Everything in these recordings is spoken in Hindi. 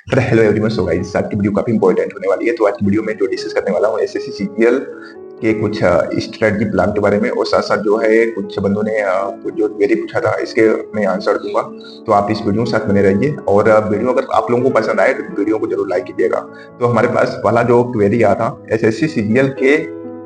पर हेलो एवरीवन, सो गाइस आज की वीडियो काफी इंपॉर्टेंट होने वाली है। तो आज की वीडियो में जो डिस्कस करने वाला हूँ एसएससी सीजीएल के कुछ स्ट्रेटजी प्लान के बारे में, और साथ साथ जो है कुछ बंदों ने कुछ जो क्वेरी पूछा था इसके मैं आंसर दूंगा। तो आप इस वीडियो के साथ बने रहिए, और वीडियो अगर आप लोगों को पसंद आए तो वीडियो को जरूर लाइक कीजिएगा। तो हमारे पास पहला जो क्वेरी आया था, एसएससी सीजीएल के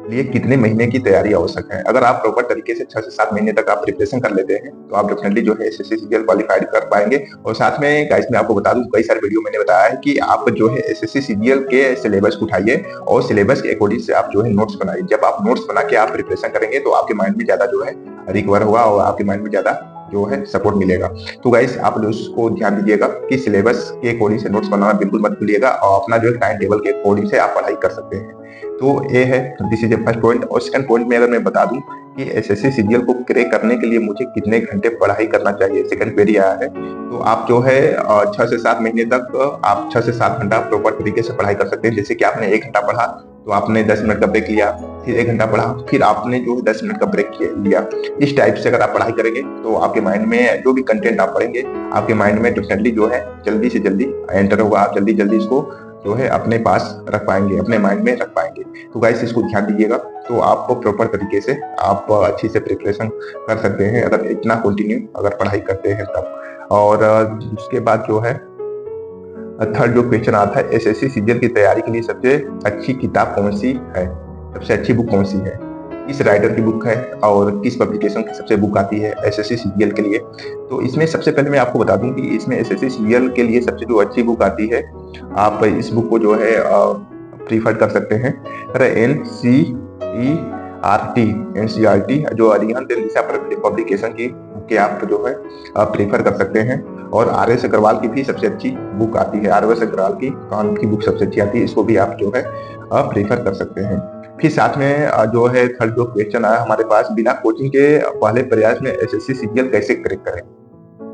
लिए कितने महीने की तैयारी आवश्यक है। अगर आप प्रॉपर तरीके से 6 से 7 महीने तक आप प्रिपरेशन कर लेते हैं तो आप डेफिनेटली जो है एसएससी सीजीएल क्वालिफाइड कर पाएंगे। और साथ में गाइस मैं आपको बता दूं, कई सारे वीडियो मैंने बताया है कि आप जो है एसएससी सीजीएल के सिलेबस को उठाइए और सिलेबस के अकॉर्डिंग से आप जो है नोट्स बनाइए। जब आप नोट्स बना के आप प्रिपरेशन करेंगे तो आपके माइंड में ज्यादा जो है रिकवर होगा और आपके माइंड में ज्यादा जो है सपोर्ट मिलेगा। तो गाइस आप उसको ध्यान दीजिएगा कि सिलेबस के अकॉर्डिंग से नोट्स बनाना बिल्कुल मत भूलिएगा, और अपना जो है टाइम टेबल के अकॉर्डिंग से आप पढ़ाई कर सकते हैं। तो ये है, this is a first point. और सेकंड पॉइंट में अगर मैं बता दूं कि एसएससी सीजीएल को क्रैक करने के लिए मुझे कितने घंटे पढ़ाई करना चाहिए, सेकंड क्वेरी आया है। तो आप जो है 6 से 7 महीने तक आप 6 से 7 घंटा प्रॉपर तरीके से पढ़ाई कर सकते हैं। जैसे कि आपने 1 घंटा पढ़ा तो आपने 10 मिनट का ब्रेक लिया, फिर 1 घंटा पढ़ा, फिर आपने जो है 10 मिनट का ब्रेक लिया। इस टाइप से अगर आप पढ़ाई करेंगे तो आपके माइंड में जो भी कंटेंट आप पढ़ेंगे आपके माइंड में डेफिनेटली जो है जल्दी से जल्दी एंटर होगा। आप जल्दी जल्दी इसको जो है अपने पास रख पाएंगे, अपने माइंड में रख पाएंगे। तो गाइस इसको ध्यान दीजिएगा, तो आपको प्रॉपर तरीके से आप अच्छी से प्रिपरेशन कर सकते हैं अगर इतना कंटिन्यू अगर पढ़ाई करते हैं तब। और उसके बाद जो है थर्ड जो क्वेश्चन आता है, एसएससी सीजीएल की तैयारी के लिए सबसे अच्छी किताब कौन सी है, सबसे अच्छी बुक कौन सी है, किस राइटर की बुक है और किस पब्लिकेशन की सबसे बुक आती है एसएससी सीजीएल के लिए। तो इसमें सबसे पहले मैं आपको बता दूं कि इसमें एसएससी सीजीएल के लिए सबसे जो अच्छी बुक आती है, आप इस बुक को जो है प्रीफर कर सकते हैं। एनसीईआरटी जो अरिहंत दिशा पब्लिकेशन की के आप जो है प्रीफर कर सकते हैं। और आर एस अग्रवाल की भी सबसे अच्छी बुक आती है, आर एस अग्रवाल की कान की बुक सबसे अच्छी आती है, इसको भी आप जो है प्रीफर कर सकते हैं। फिर साथ में जो है थर्ड जो क्वेश्चन आया हमारे पास, बिना कोचिंग के पहले प्रयास में एसएससी सीजीएल कैसे क्रैक करें।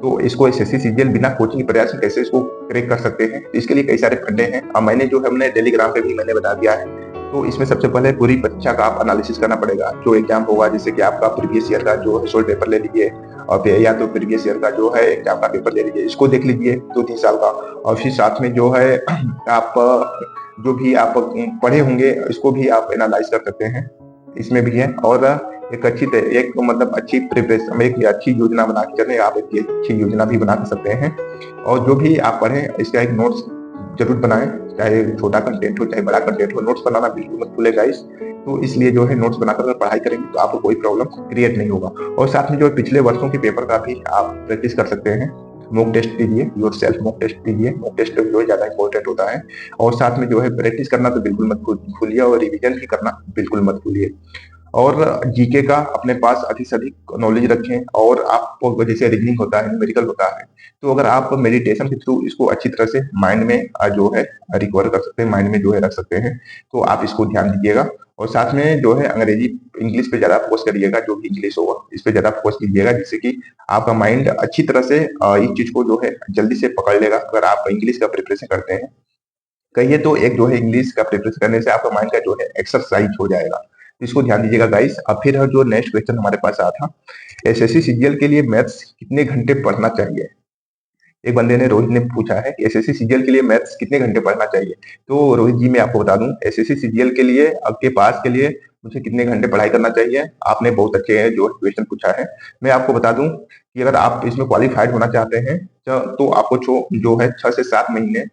तो इसको एसएससी सीजीएल बिना कोचिंग के प्रयास में कैसे इसको क्रैक कर सकते हैं, इसके लिए कई सारे फंडे हैं। और मैंने जो है हमने टेलीग्राम पे भी मैंने बता दिया है। तो इसमें सबसे पहले पूरी परीक्षा का आप एनालिसिस करना पड़ेगा, जो एग्जाम होगा, जैसे कि आपका प्रीवियस ईयर का जो रिजल्ट पेपर ले लीजिए, और फिर या तो प्रीवियस ईयर का जो है एग्जाम का पेपर ले लीजिए, इसको देख लीजिए 2-3 साल का। और फिर साथ में जो है आप जो भी आप पढ़े होंगे इसको भी आप एनालाइज कर सकते हैं, इसमें भी है। और एक मतलब अच्छी प्रिपरेशन, एक अच्छी योजना बना के चले, आप एक अच्छी योजना भी बना सकते हैं। और जो भी आप पढ़ें इसका एक नोट्स जरूर बनाएं, चाहे छोटा कंटेंट हो चाहे बड़ा कंटेंट हो, नोट्स बनाना बिल्कुल मत भूलें गाइस। तो इसलिए जो है नोट्स बनाकर अगर पढ़ाई करेंगे तो आपको कोई प्रॉब्लम क्रिएट नहीं होगा। और साथ में जो है पिछले वर्षों के पेपर का भी आप प्रैक्टिस कर सकते हैं। मॉक टेस्ट कीजिए, योर सेल्फ मॉक टेस्ट कीजिए, मॉक टेस्ट जो है ज्यादा इंपॉर्टेंट होता है। और साथ में जो है प्रैक्टिस करना तो बिल्कुल मत भूलिए, और रिविजन भी करना बिल्कुल मत भूलिए। और जीके का अपने पास अधिक से अधिक नॉलेज रखें। और आप जैसे रीजनिंग होता है, न्यूमेरिकल होता है, तो अगर आप मेडिटेशन के थ्रू इसको अच्छी तरह से माइंड में जो है रिकवर कर सकते हैं, माइंड में जो है रख सकते हैं, तो आप इसको ध्यान दीजिएगा। और साथ में जो है अंग्रेजी इंग्लिश पे ज्यादा फोकस करिएगा, जो भी इंग्लिश होगा इस पे ज्यादा फोकस कीजिएगा, जिससे कि आपका माइंड अच्छी तरह से इस चीज को जो है जल्दी से पकड़ लेगा। अगर आप इंग्लिश का प्रिपरेशन करते हैं कहिए तो एक जो है इंग्लिश का प्रिपरेशन करने से आपका माइंड का जो है एक्सरसाइज हो जाएगा। तो इसको ध्यान दीजिएगा गाइस। अब फिर जो नेक्स्ट क्वेश्चन हमारे पास आया था, एसएससी सीजीएल के लिए मैथ्स कितने घंटे पढ़ना चाहिए। एक बंदे ने, रोहित ने पूछा है कि एसएससी सीजीएल के लिए मैथ्स कितने घंटे पढ़ना चाहिए। तो रोहित जी मैं आपको बता दूं, एसएससी सीजीएल के लिए आपके पास के लिए मुझे कितने घंटे पढ़ाई करना चाहिए, आपने बहुत अच्छे जो क्वेश्चन पूछा है। मैं आपको बता दूं कि अगर आप इसमें क्वालिफाइड होना चाहते हैं तो आपको जो है 6 से 7 महीने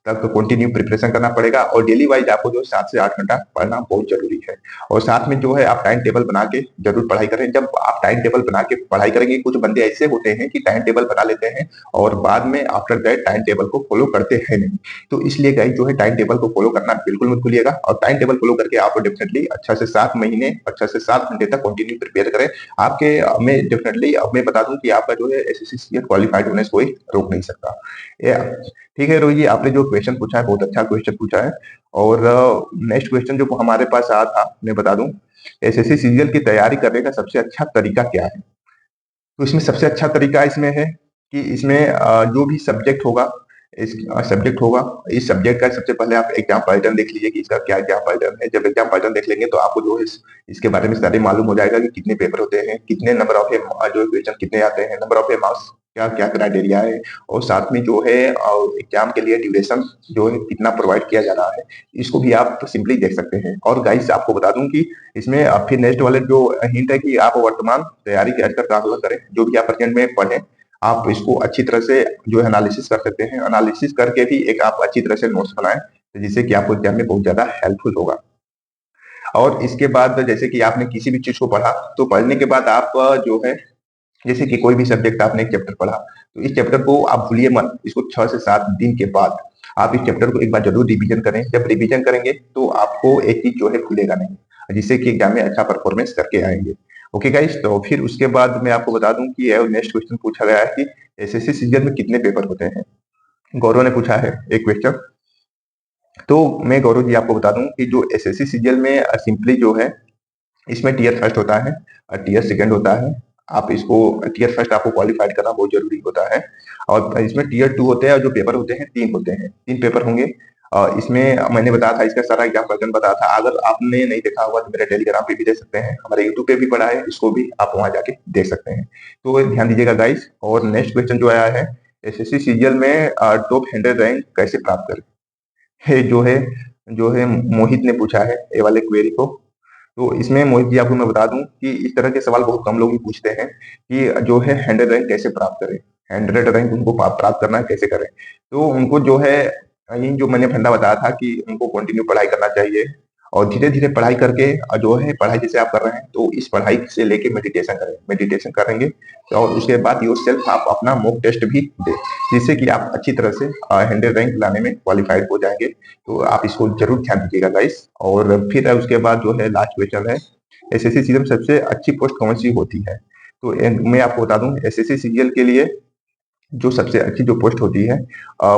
तक कंटिन्यू प्रिपरेशन करना पड़ेगा। और डेली वाइज आपको जो 7 से 8 घंटा पढ़ना बहुत जरूरी है। और साथ में जो है आप टाइम टेबल बना के जरूर पढ़ाई करें। जब आप टाइम टेबल बना के पढ़ाई करेंगे, कुछ बंदे ऐसे होते हैं कि टाइम टेबल बना लेते हैं और बाद में आफ्टर दैट टाइम टेबल को फॉलो करते हैं नहीं। तो इसलिए गाइस जो है टाइम टेबल को फॉलो करना बिल्कुल मत भूलिएगा, और टाइम टेबल फॉलो करके आप डेफिनेटली 6 से 7 महीने और 6 से 7 घंटे तक कंटिन्यू प्रिपेयर करें। आपके मैं डेफिनेटली मैं बता दूं कि आपका जो है एसएससी क्वालिफाइड होने से कोई रोक नहीं सकता। ठीक है रोहित जी, आपने जो क्वेश्चन पूछा है बहुत अच्छा क्वेश्चन पूछा है। और नेक्स्ट क्वेश्चन जो हमारे पास आया था मैं बता दूं, एसएससी सीजीएल की तैयारी करने का सबसे अच्छा तरीका क्या है। तो इसमें सबसे अच्छा तरीका इसमें है कि इसमें जो भी सब्जेक्ट होगा, इस सब्जेक्ट का सबसे पहले आप एग्जाम पैटर्न देख लीजिए कि इसका क्या एग्जाम पैटर्न है। जब एग्जाम पैटर्न देख लेंगे तो आपको जो है इसके बारे में सारे मालूम हो जाएगा कि कितने पेपर होते हैं, कितने नंबर ऑफ जो क्वेश्चन कितने आते हैं, नंबर ऑफ मार्क्स क्या क्या क्राइटेरिया है, और साथ में जो है एग्जाम के लिए ड्यूरेशन जो है कितना प्रोवाइड किया जा रहा है, इसको भी आप सिंपली देख सकते हैं। और गाइस आपको बता दूं कि इसमें फिर नेक्स्ट वाले जो हिंट है कि आप वर्तमान तैयारी के कर करें, जो भी आप प्रेजेंट में पढ़ें, आप इसको अच्छी तरह से जो है एनालिसिस कर सकते हैं। एनालिसिस करके भी एक आप अच्छी तरह से नोट्स बनाएं, जिससे कि आपको एग्जाम में बहुत ज्यादा हेल्पफुल होगा। और इसके बाद जैसे कि आपने किसी भी चीज को पढ़ा, तो पढ़ने के बाद आप जो है, जैसे कि कोई भी सब्जेक्ट आपने एक चैप्टर पढ़ा, तो इस चैप्टर को आप भूलिए मत। इसको 6 से 7 दिन के बाद आप इस चैप्टर को एक बार जरूर रिवीजन करें। जब रिवीजन करेंगे तो आपको एक चीज जो है भूलेगा नहीं, जिससे कि एग्जाम में अच्छा परफॉर्मेंस करके आएंगे। ओके गाइस, तो फिर उसके बाद मैं आपको बता दूं कि नेक्स्ट क्वेश्चन पूछा गया है कि एसएससी सीजन में कितने पेपर होते हैं। गौरव ने पूछा है एक क्वेश्चन। तो मैं गौरव जी आपको बता दूं कि जो एसएससी सीजन में सिंपली जो है, इसमें टीयर फर्स्ट होता है और टीयर सेकंड होता है। आप इसको टीयर फर्स्ट आपको क्वालिफाइड करना बहुत जरूरी होता है। और इसमें टीयर टू होते हैं, और जो पेपर होते हैं 3 होते हैं, 3 पेपर होंगे। इसमें मैंने बताया था, इसका सारा एग्जाम वर्जन बताया था। अगर आपने नहीं देखा होगा तो मेरे टेलीग्राम पे भी देख सकते हैं, हमारे यूट्यूब पे भी पड़ा है, इसको भी आप वहां जाके देख सकते हैं। तो ध्यान दीजिएगा गाइस। और नेक्स्ट क्वेश्चन जो आया है, एसएससी सीजीएल में टॉप 100 रैंक कैसे प्राप्त करें, ये जो है मोहित ने पूछा है ये वाले क्वेरी को। तो इसमें मोहित जी आपको मैं बता दूं कि इस तरह के सवाल बहुत कम लोग ही पूछते हैं कि जो है 100 रैंक कैसे प्राप्त करें, 100 रैंक उनको प्राप्त करना है, कैसे करें। तो उनको जो है, ये जो मैंने फंडा बताया था कि उनको कंटिन्यू पढ़ाई करना चाहिए, और धीरे धीरे पढ़ाई करके जो है, पढ़ाई जैसे आप कर रहे हैं तो इस पढ़ाई से लेके मेडिटेशन करें, मेडिटेशन करेंगे और उसके बाद योर सेल्फ आप अपना मॉक टेस्ट भी दें, जिससे कि आप अच्छी तरह से 100 रैंक लाने में क्वालिफाइड हो जाएंगे। तो आप इसको जरूर ध्यान दीजिएगा गाइस। और फिर उसके बाद जो है लास्ट क्वेश्चन है, एसएससी सीजीएल में सबसे अच्छी पोस्ट कौन सी होती है। तो मैं आपको बता दूं, एसएससी सीजीएल के लिए जो सबसे अच्छी जो पोस्ट होती है,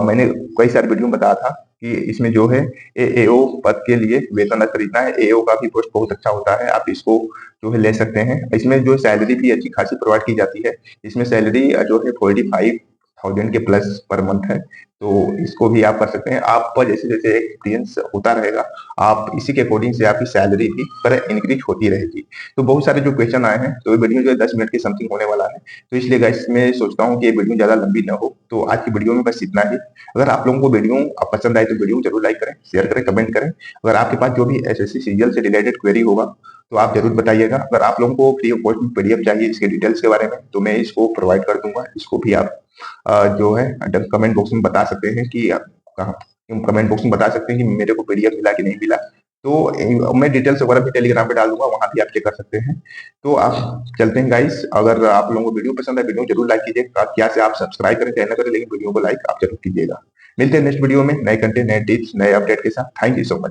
मैंने कई सारे वीडियो में बताया था कि इसमें जो है एओ पद के लिए वेतन खरीदना है। एओ का भी पोस्ट बहुत अच्छा होता है, आप इसको जो है ले सकते हैं। इसमें जो सैलरी भी अच्छी खासी प्रोवाइड की जाती है। इसमें सैलरी जो है 45,000 के प्लस पर मंथ है। तो इसको भी आप कर सकते हैं। आप पर जैसे जैसे एक्सपीरियंस होता रहेगा, आप इसी के अकॉर्डिंग से आपकी सैलरी भी पर इंक्रीज होती रहेगी। तो बहुत सारे जो क्वेश्चन आए हैं, तो ये वीडियो जो है 10 मिनट की समथिंग होने वाला है। तो इसलिए गाइस मैं सोचता हूँ कि ये वीडियो ज्यादा लंबी ना हो। तो आज की वीडियो में बस इतना ही। अगर आप लोगों को वीडियो पसंद आए तो वीडियो जरूर लाइक करें, शेयर करें, कमेंट करें। अगर आपके पास जो भी एसएससी सीजीएल से रिलेटेड क्वेरी होगा तो आप जरूर बताइएगा। अगर आप लोगों को फ्री ऑफ कॉस्ट में पीडीएफ चाहिए इसके डिटेल्स के बारे में, तो मैं इसको प्रोवाइड कर दूंगा। इसको भी आप जो है कमेंट बॉक्स में बता सकते हैं कि कमेंट बॉक्स में बता सकते हैं कि मेरे को पीडीएफ मिला कि नहीं मिला। तो मैं डिटेल्स वगैरह भी टेलीग्राम पे डाल दूंगा, वहां भी आप चेक कर सकते हैं। तो आप चलते हैं गाइस। अगर आप लोगों को वीडियो पसंद है, वीडियो जरूर लाइक कीजिए। क्या से आप सब्सक्राइब करें चाहे ना करें, लेकिन वीडियो को लाइक आप जरूर कीजिएगा। मिलते हैं नेक्स्ट वीडियो में नए कंटेंट, नए टिप्स, नए अपडेट के साथ। Thank you so much.